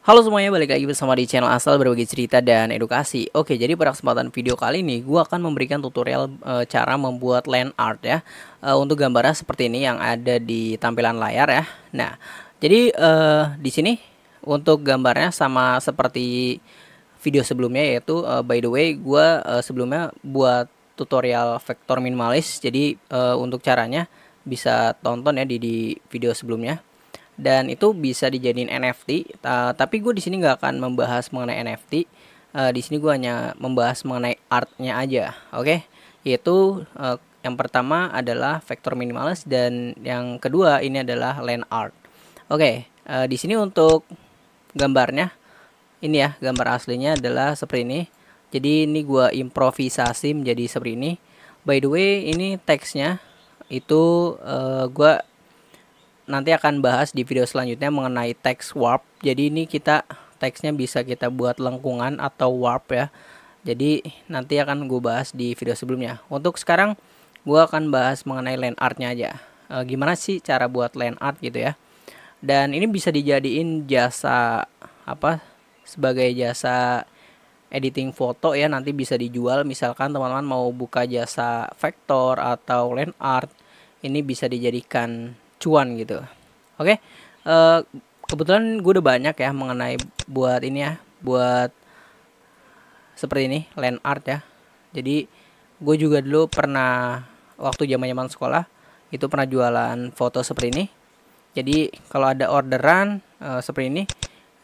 Halo semuanya, balik lagi bersama di channel Asal Berbagi Cerita dan Edukasi. Oke, jadi pada kesempatan video kali ini gue akan memberikan tutorial cara membuat land art ya. Untuk gambarnya seperti ini yang ada di tampilan layar ya. Nah, jadi di sini untuk gambarnya sama seperti video sebelumnya, yaitu by the way gue sebelumnya buat tutorial vektor minimalis. Jadi untuk caranya bisa tonton ya di video sebelumnya. Dan itu bisa dijadiin NFT. Tapi gue di sini nggak akan membahas mengenai NFT. Di sini gue hanya membahas mengenai artnya aja, oke? Yaitu yang pertama adalah vektor minimalis dan yang kedua ini adalah land art. Oke, di sini untuk gambarnya ini ya, gambar aslinya adalah seperti ini. Jadi ini gue improvisasi menjadi seperti ini. By the way, ini teksnya itu gue nanti akan bahas di video selanjutnya mengenai teks warp. Jadi ini teksnya bisa kita buat lengkungan atau warp ya. Jadi nanti akan gue bahas di video sebelumnya. Untuk sekarang gue akan bahas mengenai land artnya aja. Gimana sih cara buat land art gitu ya. Dan ini bisa dijadiin jasa sebagai jasa editing foto ya, nanti bisa dijual. Misalkan teman-teman mau buka jasa vektor atau land art, ini bisa dijadikan cuan gitu. Oke, kebetulan gue udah banyak ya mengenai buat ini ya, buat seperti ini land art ya. Jadi gue juga dulu pernah waktu zaman sekolah itu pernah jualan foto seperti ini. Jadi kalau ada orderan seperti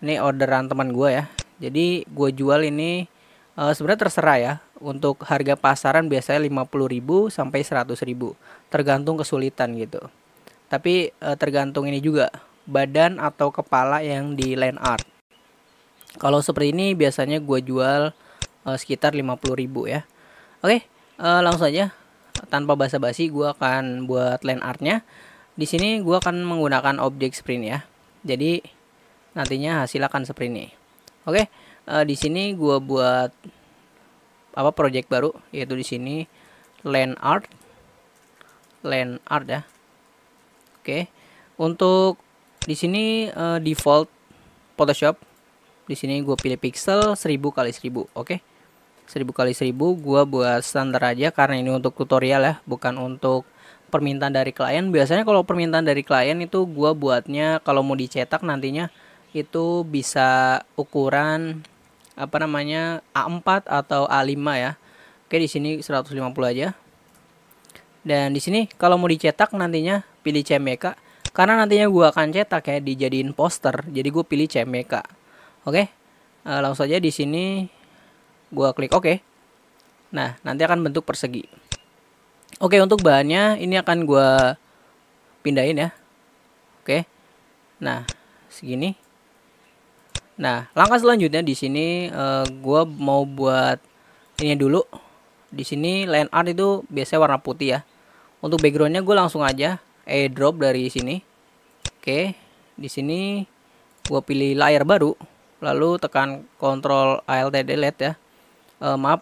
ini orderan teman gue ya. Jadi gue jual ini sebenarnya terserah ya. Untuk harga pasaran biasanya 50.000 sampai 100.000, tergantung kesulitan gitu. Tapi tergantung ini juga badan atau kepala yang di land art. Kalau seperti ini biasanya gue jual sekitar 50.000 ya. Oke, langsung aja tanpa basa-basi gue akan buat land artnya. Di sini gue akan menggunakan objek sprint ya. Jadi nantinya hasil akan seperti ini. Oke, di sini gue buat project baru, yaitu di sini land art ya. Oke, untuk di sini default Photoshop. Di sini gue pilih pixel 1000 kali 1000. Oke, 1000 kali 1000 gue buat standar aja karena ini untuk tutorial ya, bukan untuk permintaan dari klien. Biasanya kalau permintaan dari klien itu gue buatnya kalau mau dicetak nantinya itu bisa ukuran A4 atau A5 ya. Oke, di sini 150 aja. Dan di sini kalau mau dicetak nantinya pilih CMYK karena nantinya gue akan cetak ya, dijadiin poster. Jadi gue pilih CMYK. Oke, langsung aja di sini gue klik OK. Nah, nanti akan bentuk persegi. Oke, untuk bahannya ini akan gue pindahin ya. Oke, nah segini. Nah, langkah selanjutnya di sini gue mau buat ini dulu. Di sini land art itu biasanya warna putih ya. Untuk backgroundnya gue langsung aja airdrop dari sini. Oke, di sini gue pilih layar baru, lalu tekan Ctrl Alt Delete ya.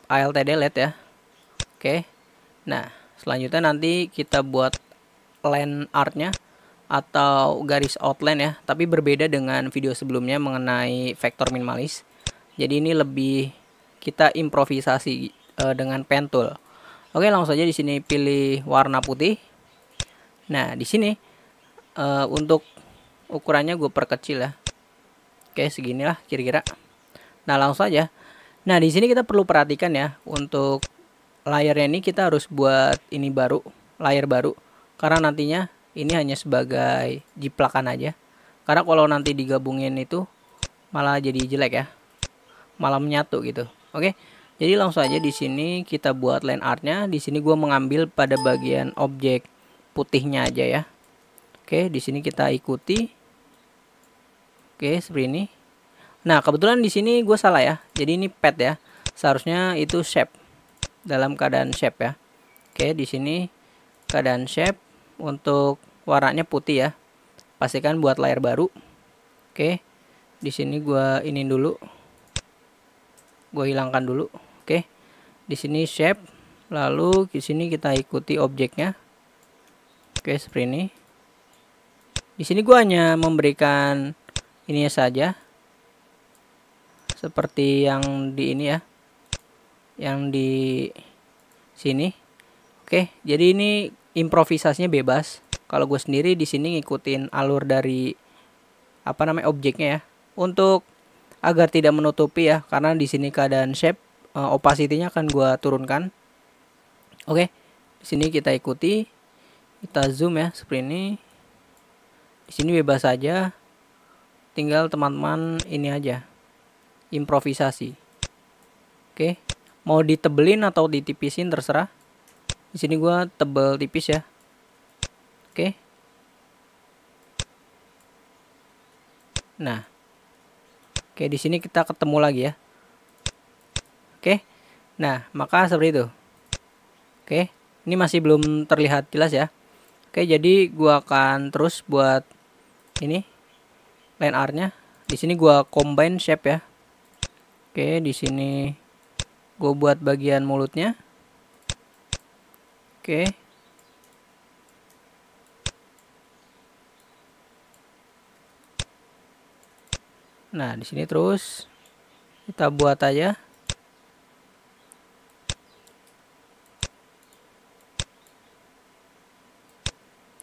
Alt Delete ya. Oke, nah selanjutnya nanti kita buat land artnya atau garis outline ya, tapi berbeda dengan video sebelumnya mengenai vektor minimalis. Jadi ini lebih kita improvisasi dengan pen tool. Oke, langsung saja di sini pilih warna putih. Nah, di sini untuk ukurannya gue perkecil ya. Oke, seginilah kira-kira. Nah, langsung aja. Nah, di sini kita perlu perhatikan ya, untuk layarnya ini kita harus buat ini baru, layar baru. Karena nantinya ini hanya sebagai jiplakan aja. Karena kalau nanti digabungin itu malah jadi jelek ya. Malah menyatu gitu. Oke. Jadi langsung aja di sini kita buat land artnya. Di sini gue mengambil pada bagian objek putihnya aja ya. Oke, di sini kita ikuti. Oke, seperti ini. Nah, kebetulan di sini gue salah ya. Jadi ini pad ya. Seharusnya itu shape. Dalam keadaan shape ya. Oke, di sini keadaan shape. Untuk warnanya putih ya. Pastikan buat layar baru. Oke. Di sini gue ini dulu. Gue hilangkan dulu. Oke, di sini shape, lalu di sini kita ikuti objeknya. Oke, seperti ini. Di sini gue hanya memberikan ini saja. seperti yang di ini ya, yang di sini. Oke, jadi ini improvisasinya bebas. Kalau gue sendiri di sini ngikutin alur dari objeknya ya. Untuk agar tidak menutupi ya, karena di sini keadaan shape, opacity-nya akan gue turunkan. Oke, di sini kita ikuti, kita zoom ya seperti ini. Di sini bebas saja, tinggal teman-teman ini aja, improvisasi. Oke, mau ditebelin atau ditipisin terserah. Di sini gua tebel tipis ya. Oke. Nah. Oke, di sini kita ketemu lagi ya. Oke. Nah, maka seperti itu. Oke, ini masih belum terlihat jelas ya. Oke, jadi gua akan terus buat ini line art-nya. Di sini gua combine shape ya. Oke, di sini gua buat bagian mulutnya. Oke. Nah, di sini terus kita buat aja.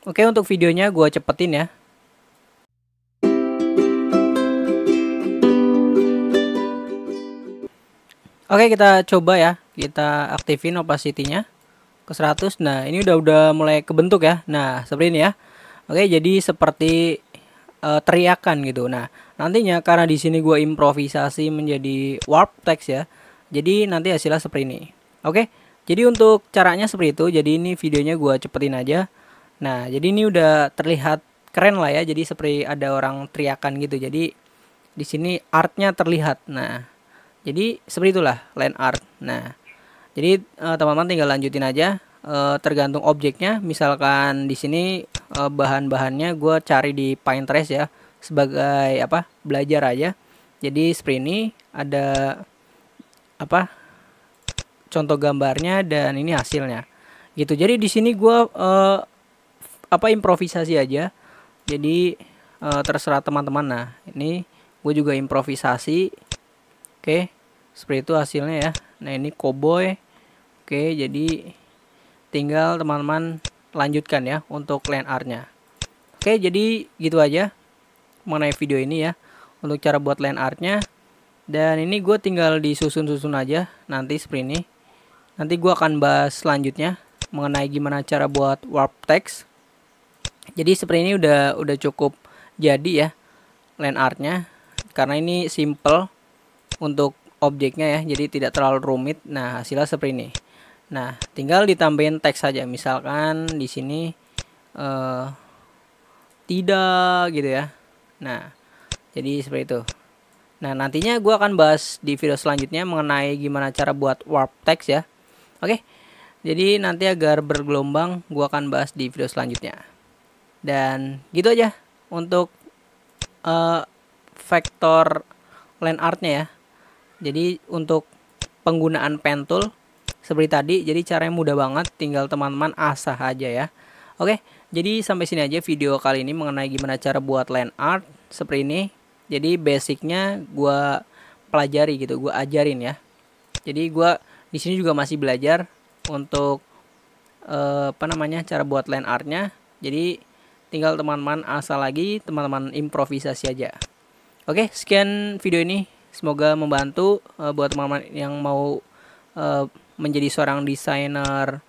Oke, untuk videonya gua cepetin ya. Oke, kita coba ya. Kita aktifin opacity-nya ke 100. Nah, ini udah mulai kebentuk ya. Nah, seperti ini ya. Oke, jadi seperti teriakan gitu. Nah, nantinya karena di sini gue improvisasi menjadi warp text ya. Jadi nanti hasilnya seperti ini. Oke. Jadi untuk caranya seperti itu. Jadi ini videonya gue cepetin aja. Nah, jadi ini udah terlihat keren lah ya. Jadi seperti ada orang teriakan gitu. Jadi di sini artnya terlihat. Nah, jadi seperti itulah line art. Nah, jadi teman-teman tinggal lanjutin aja. Tergantung objeknya. Misalkan di sini bahan-bahannya gue cari di Pinterest ya, sebagai belajar aja. Jadi seperti ini ada contoh gambarnya dan ini hasilnya gitu. Jadi di sini gue improvisasi aja. Jadi terserah teman-teman. Nah, ini gue juga improvisasi. Oke, seperti itu hasilnya ya. Nah, ini cowboy. Oke, jadi tinggal teman-teman lanjutkan ya untuk line art-nya. Oke, jadi gitu aja mengenai video ini ya, untuk cara buat line art-nya. Dan ini gue tinggal disusun-susun aja nanti seperti ini. Nanti gue akan bahas selanjutnya mengenai gimana cara buat warp text. Jadi seperti ini udah cukup jadi ya line art-nya, karena ini simple untuk objeknya ya, jadi tidak terlalu rumit. Nah, hasilnya seperti ini. Nah, tinggal ditambahin teks saja. Misalkan di sini tidak gitu ya. Nah, jadi seperti itu. Nah, nantinya gue akan bahas di video selanjutnya mengenai gimana cara buat warp text ya. Oke, jadi nanti agar bergelombang gue akan bahas di video selanjutnya. Dan gitu aja untuk vektor line artnya ya. Jadi untuk penggunaan pen tool seperti tadi, jadi caranya mudah banget, tinggal teman-teman asah aja ya. Oke, jadi sampai sini aja video kali ini mengenai gimana cara buat line art seperti ini. Jadi basicnya gue pelajari gitu, gue ajarin ya. Jadi gue di sini juga masih belajar untuk cara buat line artnya. Jadi tinggal teman-teman asal lagi, teman-teman improvisasi aja. Oke, sekian video ini. Semoga membantu buat teman-teman yang mau menjadi seorang desainer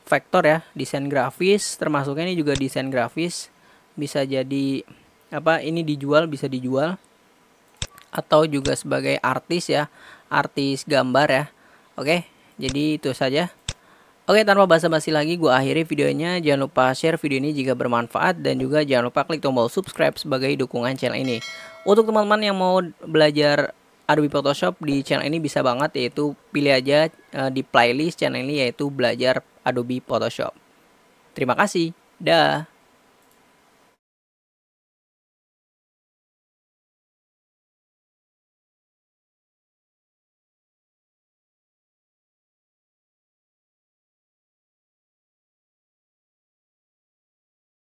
vektor ya, desain grafis, termasuknya ini juga desain grafis. Bisa jadi ini dijual, bisa dijual, atau juga sebagai artis ya, artis gambar ya. Oke, jadi itu saja. Oke, tanpa basa-basi lagi, gue akhiri videonya. Jangan lupa share video ini jika bermanfaat, dan juga jangan lupa klik tombol subscribe sebagai dukungan channel ini. Untuk teman-teman yang mau belajar Adobe Photoshop di channel ini bisa banget, yaitu pilih aja di playlist channel ini, yaitu belajar Adobe Photoshop. Terima kasih. Dah.